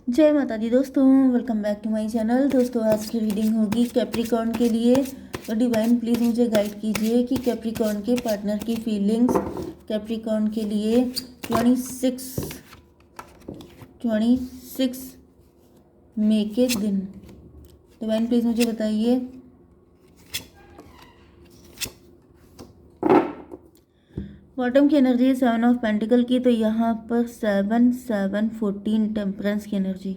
जय माता दी दोस्तों, welcome back to my channel. दोस्तों आज की रीडिंग होगी कैप्रिकॉर्न के लिए। तो डिवाइन प्लीज़ मुझे गाइड कीजिए कि कैप्रिकॉर्न के पार्टनर की फीलिंग्स कैप्रिकॉर्न के लिए 26 मई के दिन। डिवाइन प्लीज़ मुझे बताइए। बॉटम की एनर्जी है 7 ऑफ पेंटिकल की, तो यहाँ पर 7 7 14 टेम्परेंस की एनर्जी।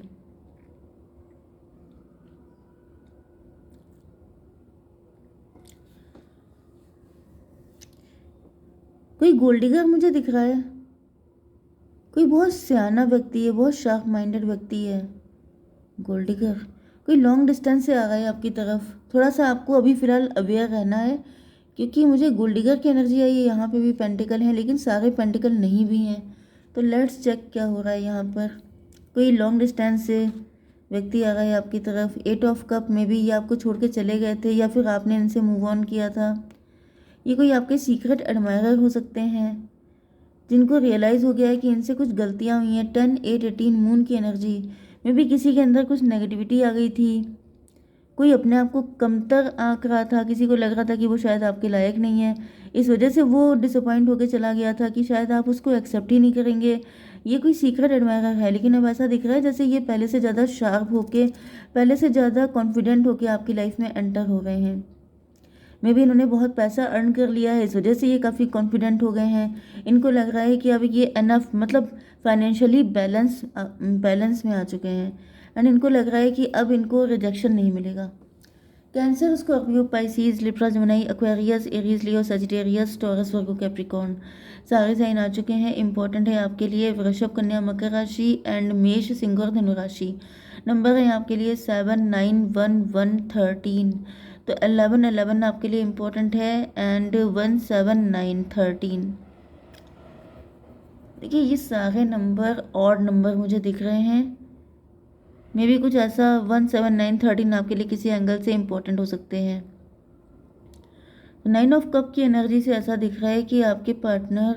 कोई गोल्डिगर मुझे दिख रहा है, कोई बहुत सियाना व्यक्ति है, बहुत शार्प माइंडेड व्यक्ति है। गोल्डिगर कोई लॉन्ग डिस्टेंस से आ रहा है आपकी तरफ। थोड़ा सा आपको अभी फ़िलहाल अवेयर रहना है, क्योंकि मुझे गोल्डिगर की एनर्जी आई है। यहाँ पे भी पेंटिकल हैं, लेकिन सारे पेंटिकल नहीं भी हैं। तो लेट्स चेक क्या हो रहा है यहाँ पर। कोई लॉन्ग डिस्टेंस से व्यक्ति आ रहा है आपकी तरफ। 8 ऑफ कप में भी ये आपको छोड़ के चले गए थे, या फिर आपने इनसे मूव ऑन किया था। ये कोई आपके सीक्रेट एडमायरर हो सकते हैं, जिनको रियलाइज़ हो गया है कि इनसे कुछ गलतियाँ हुई हैं। 10 8 18 मून की एनर्जी में भी किसी के अंदर कुछ नेगेटिविटी आ गई थी। कोई अपने आप को कमतर आंक रहा था, किसी को लग रहा था कि वो शायद आपके लायक नहीं है। इस वजह से वो डिसअपॉइंट होकर चला गया था कि शायद आप उसको एक्सेप्ट ही नहीं करेंगे। ये कोई सीक्रेट एडमायरर है, लेकिन अब ऐसा दिख रहा है जैसे ये पहले से ज़्यादा शार्प होके, पहले से ज़्यादा कॉन्फिडेंट होके आपकी लाइफ में एंटर हो गए हैं। मे भी इन्होंने बहुत पैसा अर्न कर लिया है, इस वजह से ये काफ़ी कॉन्फिडेंट हो गए हैं। इनको लग रहा है कि अब ये एनफ, मतलब फाइनेंशियली बैलेंस में आ चुके हैं। एंड इनको लग रहा है कि अब इनको रिजेक्शन नहीं मिलेगा। Cancer, Scorpio, Pisces, Libra, Gemini, Aquarius, Aries, Leo, Sagittarius, Taurus, Virgo, Capricorn सारे साइन आ चुके हैं। इंपॉर्टेंट है आपके लिए वृषभ, कन्या, मकर राशि एंड मेष, सिंह और धनु राशि। नंबर है आपके लिए 7 9 1 1 13। तो 11 11 आपके लिए इम्पोर्टेंट है एंड 1 7 9 13। देखिए ये सारे नंबर ऑड नंबर मुझे दिख रहे हैं। मे भी कुछ ऐसा 1 7 9 13 आपके लिए किसी एंगल से इम्पोर्टेंट हो सकते हैं। 9 ऑफ कप की एनर्जी से ऐसा दिख रहा है कि आपके पार्टनर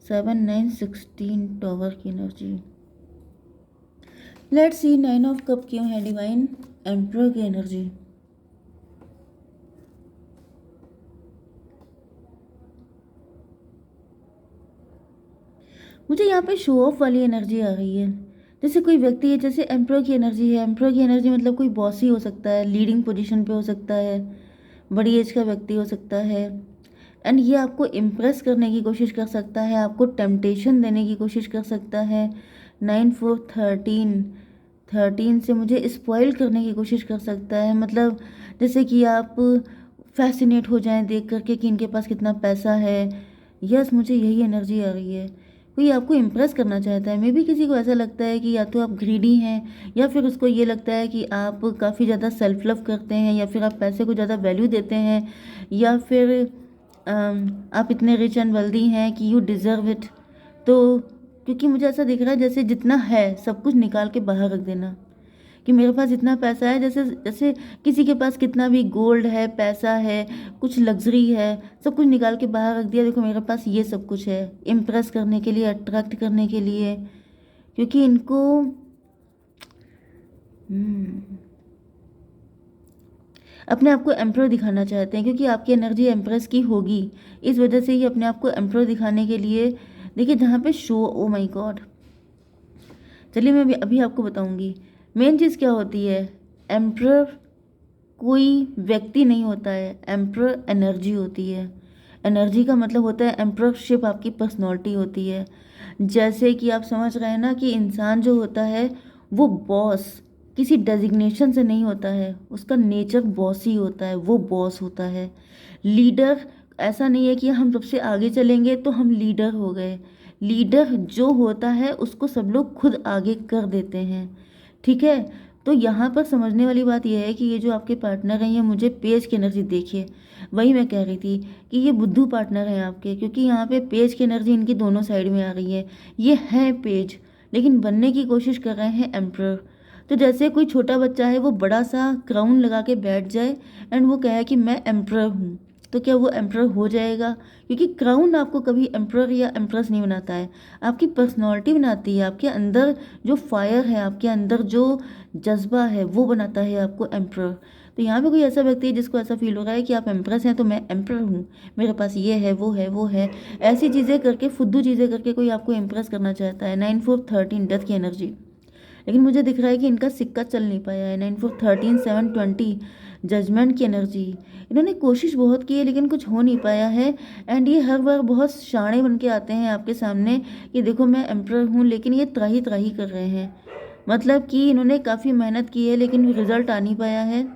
7 9 16 टॉवर की energy. Let's see 9 of cup क्यों है डिवाइन। एम्परर की एनर्जी। मुझे यहाँ पे शो ऑफ वाली एनर्जी आ रही है। जैसे कोई व्यक्ति है, जैसे एम्परर की एनर्जी है। एम्परर की एनर्जी मतलब कोई बॉस ही हो सकता है, लीडिंग पोजीशन पे हो सकता है, बड़ी एज का व्यक्ति हो सकता है। एंड ये आपको इम्प्रेस करने की कोशिश कर सकता है, आपको टेम्पटेशन देने की कोशिश कर सकता है। 9 4 13 से मुझे स्पॉइल करने की कोशिश कर सकता है। मतलब जैसे कि आप फैसिनेट हो जाएं देख करके कि इनके पास कितना पैसा है। यस, मुझे यही एनर्जी आ रही है। कोई आपको इम्प्रेस करना चाहता है। मे भी किसी को ऐसा लगता है कि या तो आप ग्रीडी हैं, या फिर उसको ये लगता है कि आप काफ़ी ज़्यादा सेल्फ लव करते हैं, या फिर आप पैसे को ज़्यादा वैल्यू देते हैं, या फिर आप इतने रिच एंड वेल्दी हैं कि यू डिज़र्व इट। तो क्योंकि मुझे ऐसा दिख रहा है जैसे जितना है सब कुछ निकाल के बाहर रख देना, कि मेरे पास इतना पैसा है। जैसे जैसे किसी के पास कितना भी गोल्ड है, पैसा है, कुछ लग्जरी है, सब कुछ निकाल के बाहर रख दिया। देखो मेरे पास ये सब कुछ है, इम्प्रेस करने के लिए, अट्रैक्ट करने के लिए। क्योंकि इनको अपने आप को एम्प्रर दिखाना चाहते हैं, क्योंकि आपकी एनर्जी एम्प्रेस की होगी। इस वजह से ही अपने आप को एम्प्रर दिखाने के लिए, देखिए जहाँ पे शो, ओ माय गॉड। चलिए मैं अभी आपको बताऊंगी मेन चीज़ क्या होती है। एम्प्रर कोई व्यक्ति नहीं होता है, एम्प्रर एनर्जी होती है। एनर्जी का मतलब होता है एम्प्ररशिप आपकी पर्सनैलिटी होती है। जैसे कि आप समझ रहे हैं ना कि इंसान जो होता है वो बॉस किसी डेजिग्नेशन से नहीं होता है, उसका नेचर बॉस ही होता है, वो बॉस होता है। लीडर ऐसा नहीं है कि हम सबसे आगे चलेंगे तो हम लीडर हो गए। लीडर जो होता है उसको सब लोग खुद आगे कर देते हैं, ठीक है। तो यहाँ पर समझने वाली बात यह है कि ये जो आपके पार्टनर हैं, ये मुझे पेज की एनर्जी देखिए। वही मैं कह रही थी कि ये बुद्धू पार्टनर हैं आपके, क्योंकि यहाँ पे पेज की एनर्जी इनकी दोनों साइड में आ रही है। ये हैं पेज, लेकिन बनने की कोशिश कर रहे हैं एम्प्रर। तो जैसे कोई छोटा बच्चा है, वो बड़ा सा क्राउन लगा के बैठ जाए एंड वो कहे कि मैं एम्प्रर हूँ, तो क्या वो एम्प्रर हो जाएगा? क्योंकि क्राउन आपको कभी एम्प्रर या एम्प्रेस नहीं बनाता है, आपकी पर्सनैलिटी बनाती है, आपके अंदर जो फायर है, आपके अंदर जो जज्बा है वो बनाता है आपको एम्प्रर। तो यहाँ पे कोई ऐसा व्यक्ति है जिसको ऐसा फील हो रहा है कि आप एम्प्रेस हैं तो मैं एम्प्रर हूँ, मेरे पास ये है वो है वो है, ऐसी चीज़ें करके, फुद्दू चीज़ें करके कोई आपको इम्प्रेस करना चाहता है। 9 4 13 डेथ की एनर्जी, लेकिन मुझे दिख रहा है कि इनका सिक्का चल नहीं पाया है। 9 4 13 7 20 जजमेंट की एनर्जी, इन्होंने कोशिश बहुत की है लेकिन कुछ हो नहीं पाया है। एंड ये हर बार बहुत शाणे बन के आते हैं आपके सामने कि देखो मैं एम्प्रर हूँ, लेकिन ये त्राही त्राही कर रहे हैं। मतलब कि इन्होंने काफ़ी मेहनत की है लेकिन रिजल्ट आ नहीं पाया है।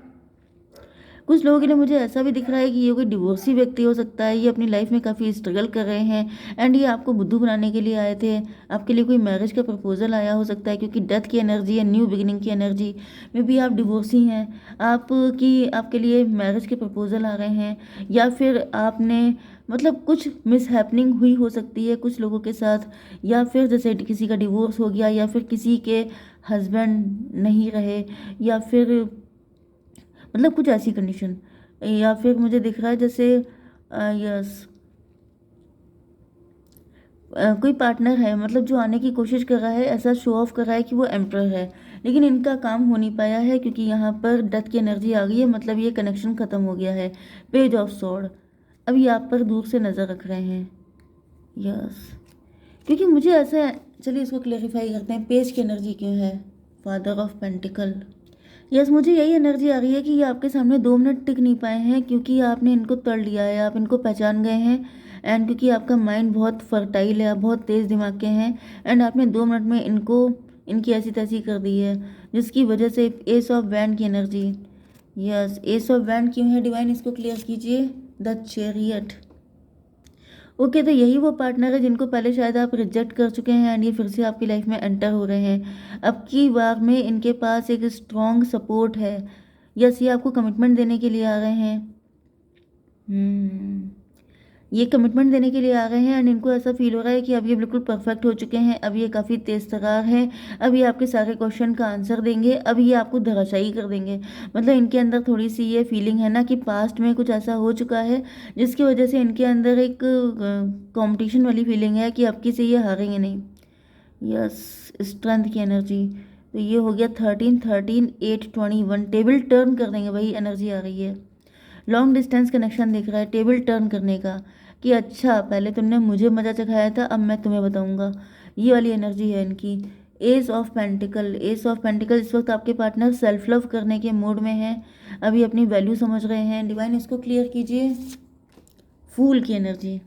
कुछ लोगों के लिए मुझे ऐसा भी दिख रहा है कि ये कोई डिवोर्सी व्यक्ति हो सकता है, ये अपनी लाइफ में काफ़ी स्ट्रगल कर रहे हैं एंड ये आपको बुद्धू बनाने के लिए आए थे। आपके लिए कोई मैरिज का प्रपोजल आया हो सकता है, क्योंकि डेथ की एनर्जी है, न्यू बिगिनिंग की एनर्जी में भी आप डिवोर्सी हैं, आपके लिए मैरिज के प्रपोजल आ रहे हैं, या फिर आपने मतलब कुछ मिसहैपनिंग हुई हो सकती है कुछ लोगों के साथ, या फिर जैसे किसी का डिवोर्स हो गया, या फिर किसी के हस्बैंड नहीं रहे, या फिर मतलब कुछ ऐसी कंडीशन, या फिर मुझे दिख रहा है जैसे यस कोई पार्टनर है मतलब जो आने की कोशिश कर रहा है, ऐसा शो ऑफ कर रहा है कि वो एम्प्रर है, लेकिन इनका काम हो नहीं पाया है क्योंकि यहाँ पर डेथ की एनर्जी आ गई है, मतलब ये कनेक्शन ख़त्म हो गया है। पेज ऑफ स्वॉर्ड, अब ये आप पर दूर से नज़र रख रहे हैं। यस, क्योंकि मुझे ऐसा, चलिए इसको क्लेरिफाई करते हैं, पेज की एनर्जी क्यों है? Father of pentacle. यस, मुझे यही एनर्जी आ रही है कि ये आपके सामने 2 मिनट टिक नहीं पाए हैं क्योंकि आपने इनको तड़ लिया है, आप इनको पहचान गए हैं। एंड क्योंकि आपका माइंड बहुत फर्टाइल है, आप बहुत तेज़ दिमाग के हैं, एंड आपने 2 मिनट में इनकी ऐसी तैसी कर दी है, जिसकी वजह से एस ऑफ वैंड की energy. Yes, S of wand क्यों है डिवाइन, इसको क्लियर कीजिए। The chariot. ओके, तो यही वो पार्टनर है जिनको पहले शायद आप रिजेक्ट कर चुके हैं एंड ये फिर से आपकी लाइफ में एंटर हो रहे हैं। अब की बार में इनके पास एक स्ट्रॉन्ग सपोर्ट है। यस, ये आपको कमिटमेंट देने के लिए आ रहे हैं। ये कमिटमेंट देने के लिए आ गए हैं एंड इनको ऐसा फील हो रहा है कि अब ये बिल्कुल परफेक्ट हो चुके हैं, अब ये काफ़ी तेज तर्रार हैं, अब ये आपके सारे क्वेश्चन का आंसर देंगे, अब ये आपको धराशायी कर देंगे। मतलब इनके अंदर थोड़ी सी ये फीलिंग है ना कि पास्ट में कुछ ऐसा हो चुका है जिसकी वजह से इनके अंदर एक कंपटीशन वाली फीलिंग है कि अब की से ये हारेंगे नहीं। यस, स्ट्रेंथ की एनर्जी, तो ये हो गया 13 13 8 21, टेबल टर्न कर देंगे, वही एनर्जी आ रही है। लॉन्ग डिस्टेंस कनेक्शन दिख रहा है टेबल टर्न करने का, कि अच्छा पहले तुमने मुझे मज़ा चखाया था, अब मैं तुम्हें बताऊंगा। ये वाली एनर्जी है इनकी। S of pentacle, S of pentacle, इस वक्त आपके पार्टनर सेल्फ लव करने के मूड में हैं, अभी अपनी वैल्यू समझ रहे हैं। डिवाइन इसको क्लियर कीजिए। फूल की एनर्जी,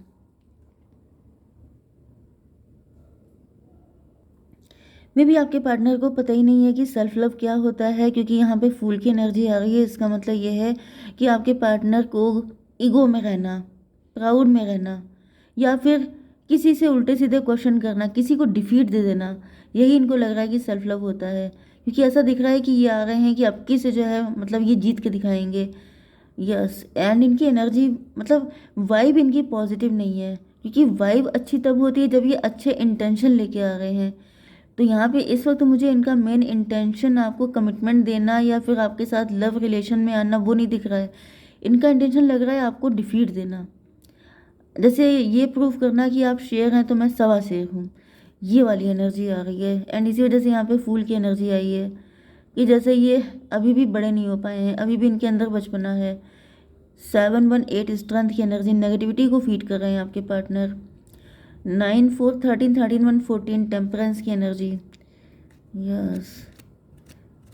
मे भी आपके पार्टनर को पता ही नहीं है कि सेल्फ लव क्या होता है, क्योंकि यहाँ पे फूल की एनर्जी आ रही है। इसका मतलब ये है कि आपके पार्टनर को ईगो में रहना, प्राउड में रहना, या फिर किसी से उल्टे सीधे क्वेश्चन करना, किसी को डिफीट दे देना, यही इनको लग रहा है कि सेल्फ लव होता है। क्योंकि ऐसा दिख रहा है कि ये आ रहे हैं कि अबकी से जो है मतलब ये जीत के दिखाएंगे। यस, एंड इनकी एनर्जी मतलब वाइब इनकी पॉजिटिव नहीं है, क्योंकि वाइब अच्छी तब होती है जब ये अच्छे इंटेंशन लेके आ रहे हैं। तो यहाँ पे इस वक्त मुझे इनका मेन इंटेंशन आपको कमिटमेंट देना या फिर आपके साथ लव रिलेशन में आना वो नहीं दिख रहा है। इनका इंटेंशन लग रहा है आपको डिफीट देना, जैसे ये प्रूव करना कि आप शेर हैं तो मैं सवा शेर हूँ। ये वाली एनर्जी आ रही है एंड इसी वजह से यहाँ पे फूल की एनर्जी आई है कि जैसे ये अभी भी बड़े नहीं हो पाए हैं, अभी भी इनके अंदर बचपना है। 7 1 8 स्ट्रेंथ की एनर्जी, नेगेटिविटी को फीड कर रहे हैं आपके पार्टनर। 9 4 13 13 1 14 टेम्परेंस की एनर्जी। यस,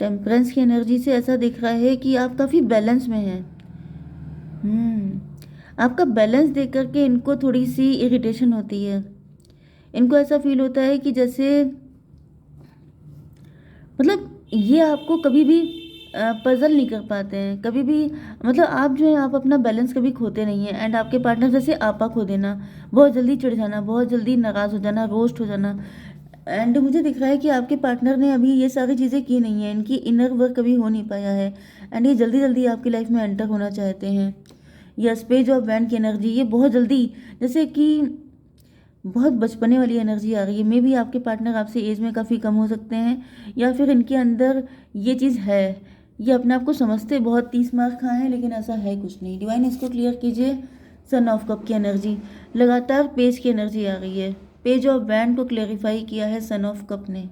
टेम्परेंस की एनर्जी से ऐसा दिख रहा है कि आप काफ़ी बैलेंस में हैं। आपका बैलेंस देख करके इनको थोड़ी सी इरिटेशन होती है। इनको ऐसा फील होता है कि जैसे मतलब ये आपको कभी भी पजल नहीं कर पाते हैं कभी भी, मतलब आप जो है आप अपना बैलेंस कभी खोते नहीं हैं। एंड आपके पार्टनर जैसे आपा खो देना, बहुत जल्दी चिढ़ जाना, बहुत जल्दी नाराज़ हो जाना, रोस्ट हो जाना। एंड मुझे दिख रहा है कि आपके पार्टनर ने अभी ये सारी चीज़ें की नहीं है, इनकी इनर वर्क कभी हो नहीं पाया है एंड ये जल्दी जल्दी आपकी लाइफ में एंटर होना चाहते हैं। यस, पेज ऑफ वैंड की एनर्जी, ये बहुत जल्दी जैसे कि बहुत बचपने वाली एनर्जी आ रही है। मे भी आपके पार्टनर आपसे एज में काफ़ी कम हो सकते हैं या फिर इनके अंदर ये चीज़ है ये अपने आप को समझते बहुत 30 मार्क खाए हैं, लेकिन ऐसा है कुछ नहीं। डिवाइन इसको क्लियर कीजिए। सन ऑफ कप की एनर्जी, लगातार पेज की एनर्जी आ गई है। पेज ऑफ वैंड को क्लेरिफाई किया है सन ऑफ कप ने।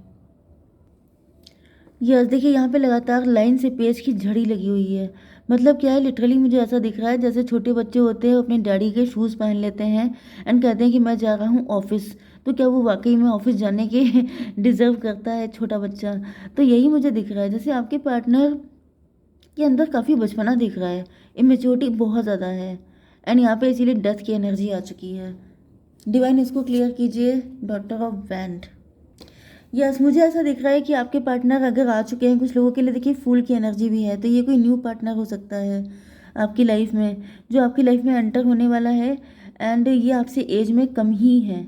यस, देखिए यहाँ पे लगातार लाइन से पेज की झड़ी लगी हुई है। मतलब क्या है, लिटरली मुझे ऐसा दिख रहा है जैसे छोटे बच्चे होते हैं, अपने डैडी के शूज़ पहन लेते हैं एंड कहते हैं कि मैं जा रहा हूँ ऑफिस। तो क्या वो वाकई में ऑफिस जाने के डिज़र्व करता है छोटा बच्चा? तो यही मुझे दिख रहा है, जैसे आपके पार्टनर के अंदर काफ़ी बचपना दिख रहा है, इमेच्योरिटी बहुत ज़्यादा है एंड यहाँ पे इसीलिए डेथ की एनर्जी आ चुकी है। डिवाइन इसको क्लियर कीजिए। Daughter of wand. यस, मुझे ऐसा दिख रहा है कि आपके पार्टनर अगर आ चुके हैं, कुछ लोगों के लिए देखिए फूल की एनर्जी भी है, तो ये कोई न्यू पार्टनर हो सकता है आपकी लाइफ में, जो आपकी लाइफ में एंटर होने वाला है। एंड ये आपसे एज में कम ही है,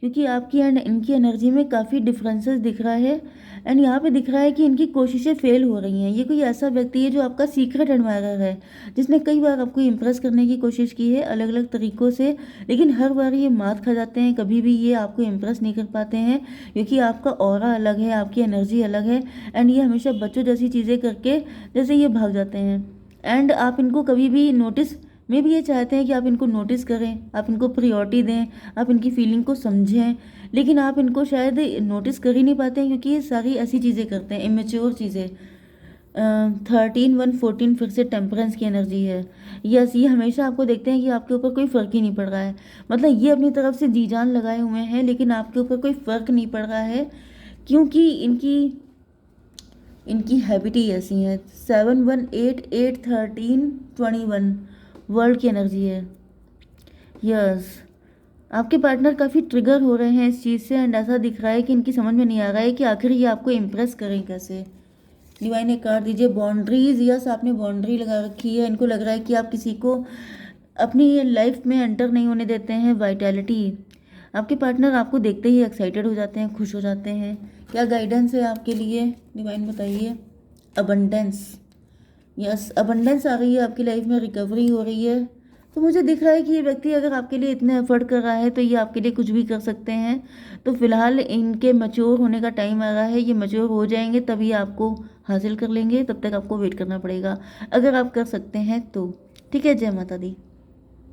क्योंकि आपकी एंड इनकी एनर्जी में काफ़ी डिफरेंसेस दिख रहा है। एंड यहाँ पे दिख रहा है कि इनकी कोशिशें फेल हो रही हैं। ये कोई ऐसा व्यक्ति है जो आपका सीक्रेट एडमायरर है, जिसने कई बार आपको इम्प्रेस करने की कोशिश की है अलग अलग तरीक़ों से, लेकिन हर बार ये मात खा जाते हैं। कभी भी ये आपको इम्प्रेस नहीं कर पाते हैं, क्योंकि आपका ऑरा अलग है, आपकी एनर्जी अलग है। एंड ये हमेशा बच्चों जैसी चीज़ें करके जैसे ये भाग जाते हैं। एंड आप इनको कभी भी नोटिस में भी ये चाहते हैं कि आप इनको नोटिस करें, आप इनको प्रायोरिटी दें, आप इनकी फीलिंग को समझें, लेकिन आप इनको शायद नोटिस कर ही नहीं पाते हैं, क्योंकि ये सारी ऐसी चीज़ें करते हैं, इमेच्योर चीज़ें। 13 1 14 फिर से टेम्परेंस की एनर्जी है। यस, ये हमेशा आपको देखते हैं कि आपके ऊपर कोई फ़र्क ही नहीं पड़ रहा है। मतलब ये अपनी तरफ से जी जान लगाए हुए हैं, लेकिन आपके ऊपर कोई फ़र्क नहीं पड़ रहा है, क्योंकि इनकी इनकी हैबिट ही ऐसी है। 7 1 8 8 13 21 वर्ल्ड की एनर्जी है। यस, आपके पार्टनर काफ़ी ट्रिगर हो रहे हैं इस चीज़ से, एंड ऐसा दिख रहा है कि इनकी समझ में नहीं आ रहा है कि आखिर ये आपको इम्प्रेस करें कैसे। डिवाइन एक कार्ड दीजिए। बाउंड्रीज। यस, आपने बाउंड्री लगा रखी है। इनको लग रहा है कि आप किसी को अपनी लाइफ में एंटर नहीं होने देते हैं। वाइटैलिटी। आपके पार्टनर आपको देखते ही एक्साइटेड हो जाते हैं, खुश हो जाते हैं। क्या गाइडेंस है आपके लिए, डिवाइन बताइए। अबंडेंस। यस, अबंडेंस आ गई है आपकी लाइफ में, रिकवरी हो रही है। तो मुझे दिख रहा है कि ये व्यक्ति अगर आपके लिए इतने एफर्ट कर रहा है, तो ये आपके लिए कुछ भी कर सकते हैं। तो फिलहाल इनके मैच्योर होने का टाइम आ रहा है। ये मैच्योर हो जाएंगे तभी आपको हासिल कर लेंगे, तब तक आपको वेट करना पड़ेगा, अगर आप कर सकते हैं तो। ठीक है, जय माता दी।